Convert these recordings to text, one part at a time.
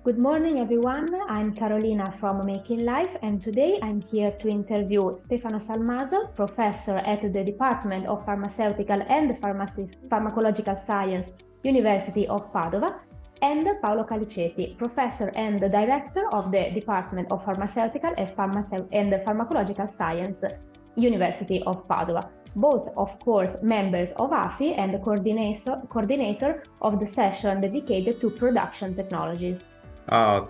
Good morning, everyone. I'm Carolina from Making Life, and today I'm here to interview Stefano Salmaso, professor at the Department of Pharmaceutical and Pharmacological Science, University of Padova, and Paolo Caliceti, professor and director of the Department of Pharmaceutical and Pharmacological Science, University of Padova. Both, of course, members of AFI and coordinator of the session dedicated to production technologies.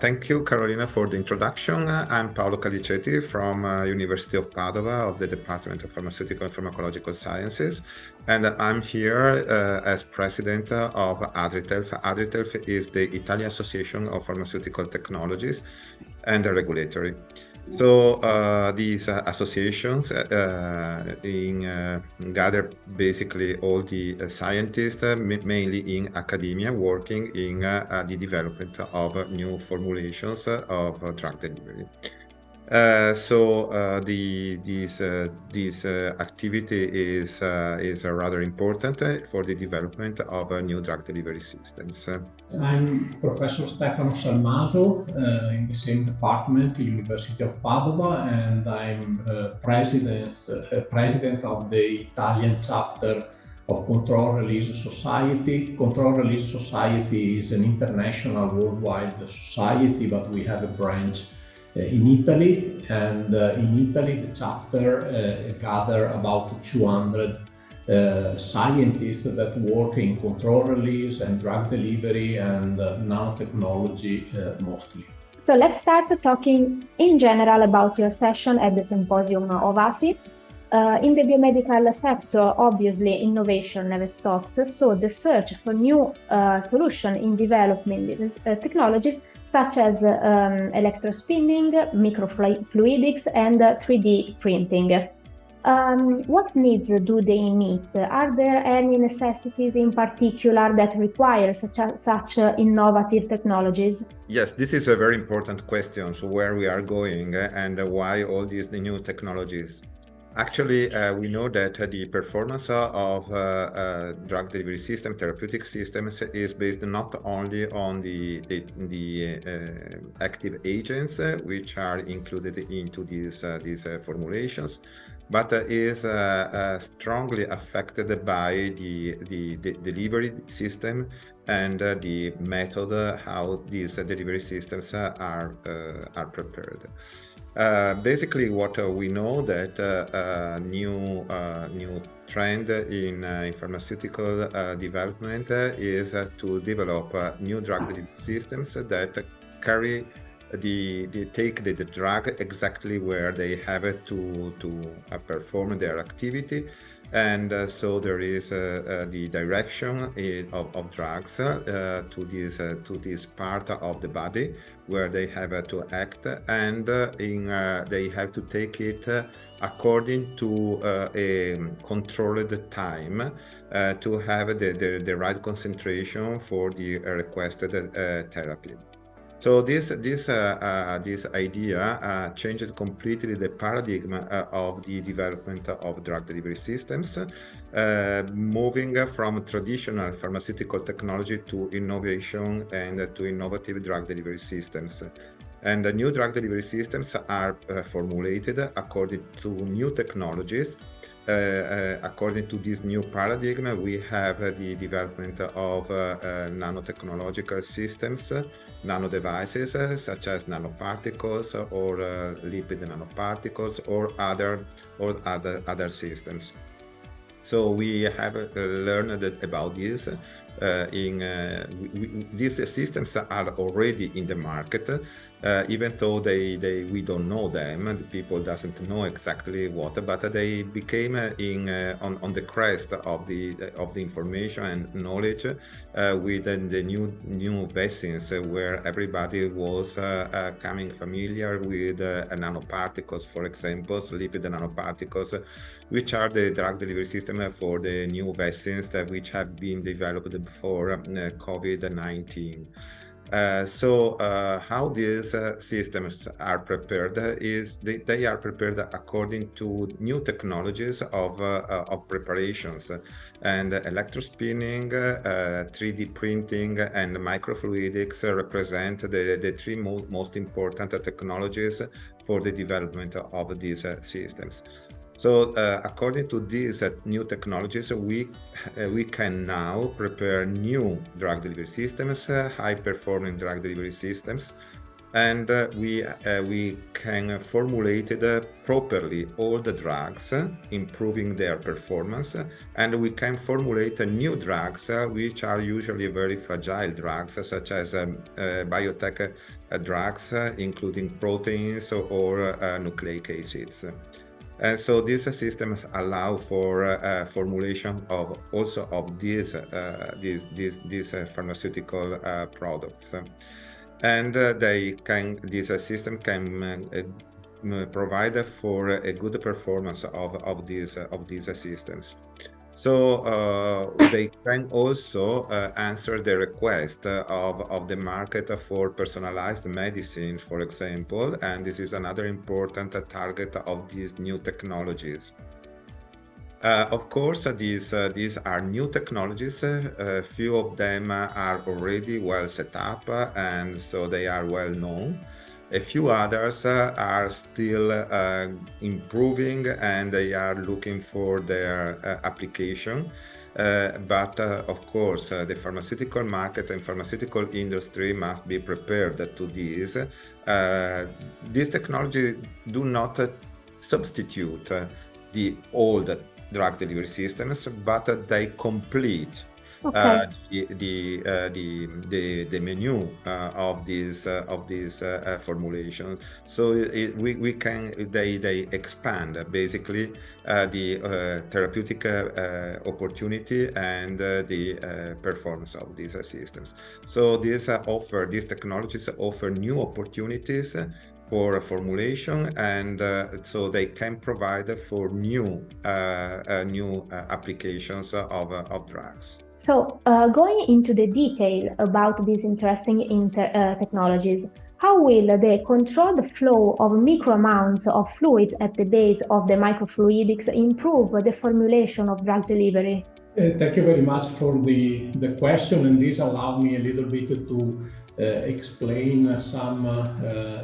Thank you, Carolina, for the introduction. I'm Paolo Caliceti from University of Padova of the Department of Pharmaceutical and Pharmacological Sciences, and I'm here as president of ADRITELF. ADRITELF is the Italian Association of Pharmaceutical Technologies and the regulatory. So these associations gather basically all the scientists, mainly in academia, working in the development of new formulations of drug delivery. This activity is rather important for the development of new drug delivery systems. I'm Professor Stefano Salmaso in the same department, University of Padova, and I'm president of the Italian chapter of Control Release Society. Control Release Society is an international worldwide society, but we have a branch in Italy, and in Italy the chapter gather about 200 scientists that work in control release and drug delivery and nanotechnology mostly. So let's start talking in general about your session at the Symposium of AFI. In the biomedical sector, obviously, innovation never stops, so the search for new solutions in developing these technologies such as electrospinning, microfluidics, and 3D printing. What needs do they meet? Are there any necessities in particular that require such innovative technologies? Yes, this is a very important question. So where we are going and why all these new technologies? Actually, we know that the performance of drug delivery system, therapeutic systems, is based not only on the active agents which are included into these formulations, but is strongly affected by the delivery system and the method how these delivery systems are prepared. Basically, what we know that new trend in pharmaceutical development is to develop new drug delivery systems that carry take the drug exactly where they have to perform their activity. And so there is the direction of drugs to this part of the body where they have to act, and they have to take it according to a controlled time to have the right concentration for the requested therapy. So this idea changed completely the paradigm of the development of drug delivery systems, moving from traditional pharmaceutical technology to innovation and to innovative drug delivery systems. And the new drug delivery systems are formulated according to new technologies. According to this new paradigm, we have the development of nanotechnological systems, nano devices such as nanoparticles or lipid nanoparticles or other systems. So we have learned about this. These systems are already in the market, even though we don't know them. The people doesn't know exactly what, but they became on the crest of the information and knowledge with the new vaccines, where everybody was coming familiar with nanoparticles, for example, lipid nanoparticles, which are the drug delivery system for the new vaccines which have been developed for COVID-19. How these systems are prepared is they are prepared according to new technologies of preparations, and electrospinning, 3D printing, and microfluidics represent the three most important technologies for the development of these systems. So according to these new technologies, we can now prepare new drug delivery systems, high-performing drug delivery systems, and we can formulate properly all the drugs, improving their performance, and we can formulate new drugs, which are usually very fragile drugs, such as biotech drugs, including proteins or nucleic acids. And so these systems allow for formulation of these pharmaceutical products, and this system can provide for a good performance of these systems. So they can also answer the request of the market for personalized medicine, for example, and this is another important target of these new technologies. Of course, these are new technologies. Few of them are already well set up, and so they are well known. A few others are still improving, and they are looking for their application. But of course, the pharmaceutical market and pharmaceutical industry must be prepared to this. These technologies do not substitute the old drug delivery systems, but they complete the menu of this formulation. So they expand basically the therapeutic opportunity and the performance of these systems. So these technologies offer new opportunities for formulation, and so they can provide for new applications of drugs. So going into the detail about these interesting technologies, how will they control the flow of micro amounts of fluids at the base of the microfluidics improve the formulation of drug delivery? Thank you very much for the question, and this allowed me a little bit to explain some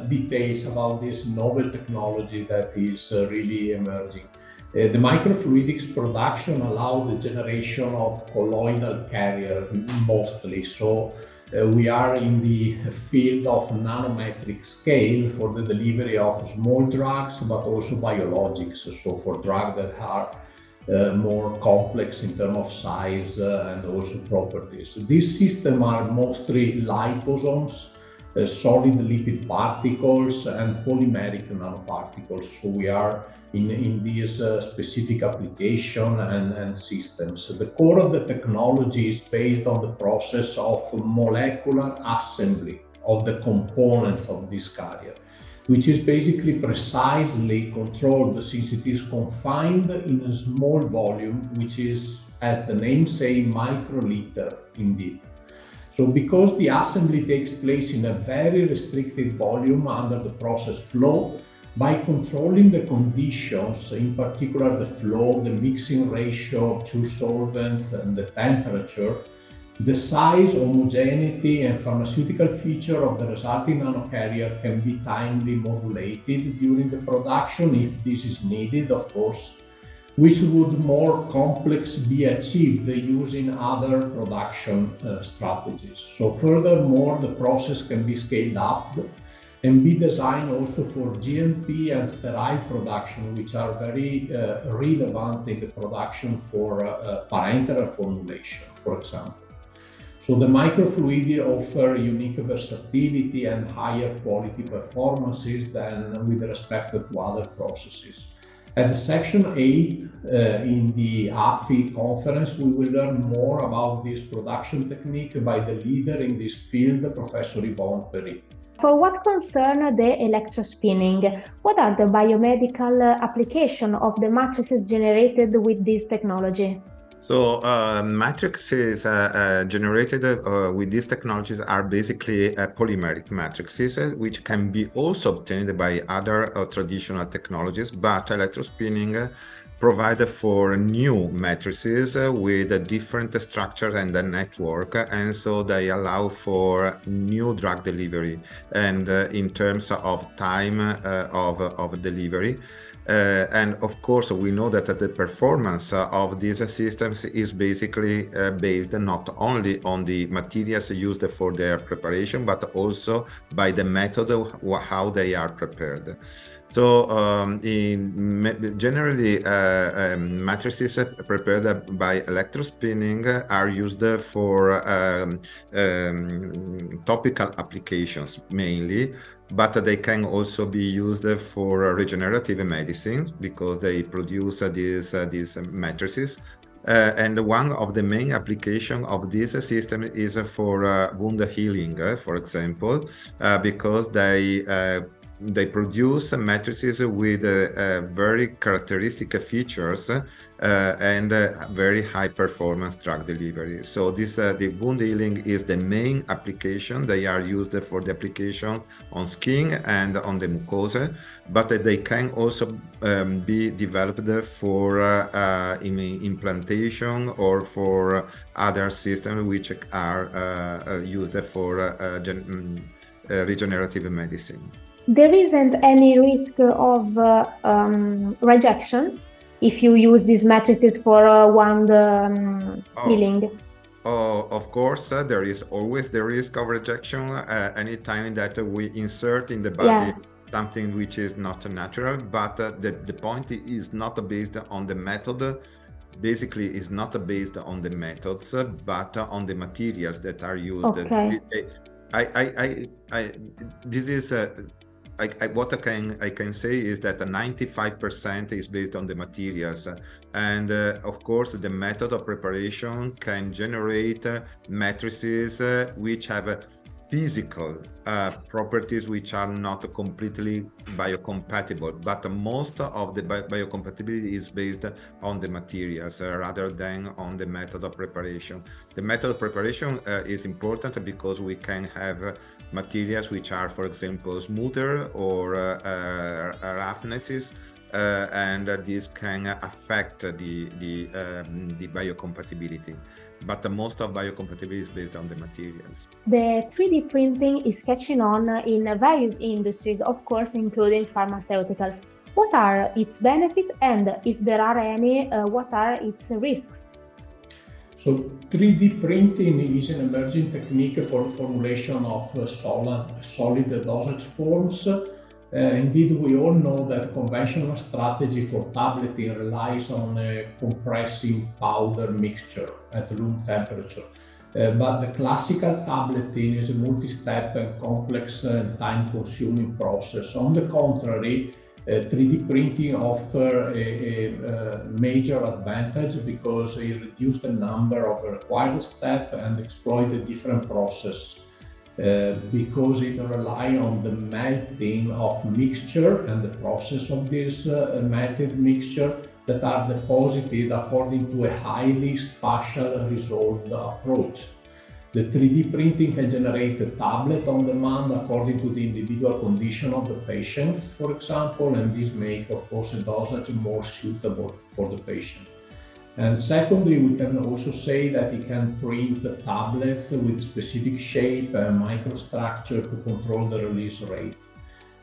details about this novel technology that is really emerging. The microfluidics production allowed the generation of colloidal carrier mostly. So we are in the field of nanometric scale for the delivery of small drugs, but also biologics. So for drugs that are more complex in terms of size and also properties. These systems are mostly liposomes, solid lipid particles, and polymeric nanoparticles. So we are in these specific application and systems. The core of the technology is based on the process of molecular assembly of the components of this carrier, which is basically precisely controlled since it is confined in a small volume, which is, as the name says, microliter indeed. So because the assembly takes place in a very restricted volume under the process flow, by controlling the conditions, in particular the flow, the mixing ratio of two solvents, and the temperature, the size, homogeneity, and pharmaceutical feature of the resulting nanocarrier can be timely modulated during the production if this is needed, of course, which would more complex be achieved using other production strategies. So furthermore, the process can be scaled up and be designed also for GMP and sterile production, which are very relevant in the production for parenteral formulation, for example. So the microfluidi offer unique versatility and higher quality performances than with respect to other processes. At the section 8 in the AFI conference, we will learn more about this production technique by the leader in this field, Professor Yvonne Perry. For what concern the electrospinning, what are the biomedical applications of the matrices generated with this technology? So matrices generated with these technologies are basically polymeric matrices, which can be also obtained by other traditional technologies, but electrospinning provide for new matrices with different structures and a network, and so they allow for new drug delivery and in terms of time of delivery. And of course, we know that the performance of these systems is basically based not only on the materials used for their preparation, but also by the method of how they are prepared. So generally, matrices prepared by electrospinning are used for topical applications mainly, but they can also be used for regenerative medicine because they produce these matrices. And one of the main applications of this system is for wound healing, for example, because they produce matrices with very characteristic features and very high performance drug delivery. So the wound healing is the main application. They are used for the application on skin and on the mucosa, but they can also be developed for implantation or for other systems which are used for regenerative medicine. There isn't any risk of rejection if you use these matrices for wound healing? Of course, there is always the risk of rejection anytime that we insert in the body something which is not natural, but the point is not based on the method. Basically, is not based on the methods, but on the materials that are used. Okay. This is what I can say is that 95% is based on the materials, and of course the method of preparation can generate matrices which have physical properties which are not completely biocompatible, but most of the biocompatibility is based on the materials rather than on the method of preparation. The method of preparation is important because we can have materials which are, for example, smoother or roughnesses, and this can affect the biocompatibility. But most of biocompatibility is based on the materials. The 3D printing is catching on in various industries, of course, including pharmaceuticals. What are its benefits, and if there are any, what are its risks? So 3D printing is an emerging technique for formulation of solid dosage forms. Indeed, we all know that conventional strategy for tableting relies on a compressing powder mixture at room temperature. But the classical tableting is a multi-step and complex and time-consuming process. On the contrary, 3D printing offers a major advantage because it reduces the number of required steps and exploits a different process. Because it relies on the melting of mixture and the process of this melted mixture that are deposited according to a highly spatial resolved approach. The 3D printing can generate a tablet on demand according to the individual condition of the patient, for example, and this makes, of course, a dosage more suitable for the patient. And secondly, we can also say that it can print tablets with specific shape and microstructure to control the release rate.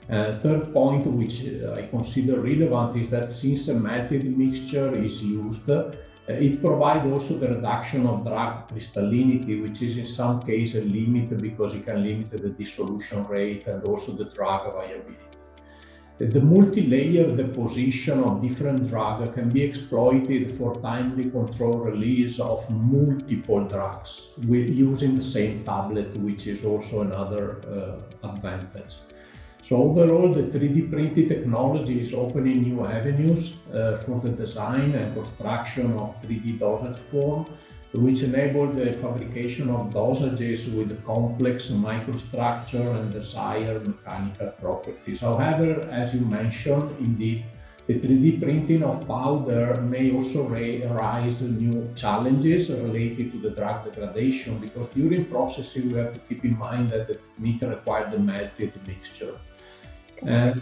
Third point, which I consider relevant, is that since a melted mixture is used, it provides also the reduction of drug crystallinity, which is in some cases a limit because it can limit the dissolution rate and also the drug viability. The multi-layer deposition of different drugs can be exploited for timely controlled release of multiple drugs using the same tablet, which is also another advantage. So overall, the 3D printing technology is opening new avenues for the design and construction of 3D dosage form, which enable the fabrication of dosages with complex microstructure and desired mechanical properties. However, as you mentioned, indeed, the 3D printing of powder may also raise new challenges related to the drug degradation, because during processing we have to keep in mind that the technique requires the melted mixture. And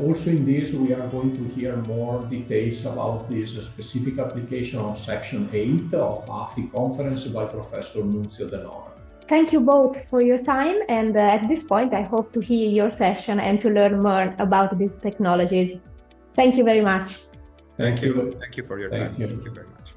also in this we are going to hear more details about this specific application on section 8 of AFI conference by Professor Nunzio Denora. Thank you both for your time, and at this point I hope to hear your session and to learn more about these technologies. Thank you very much. Thank you. Thank you for your time. Thank you very much.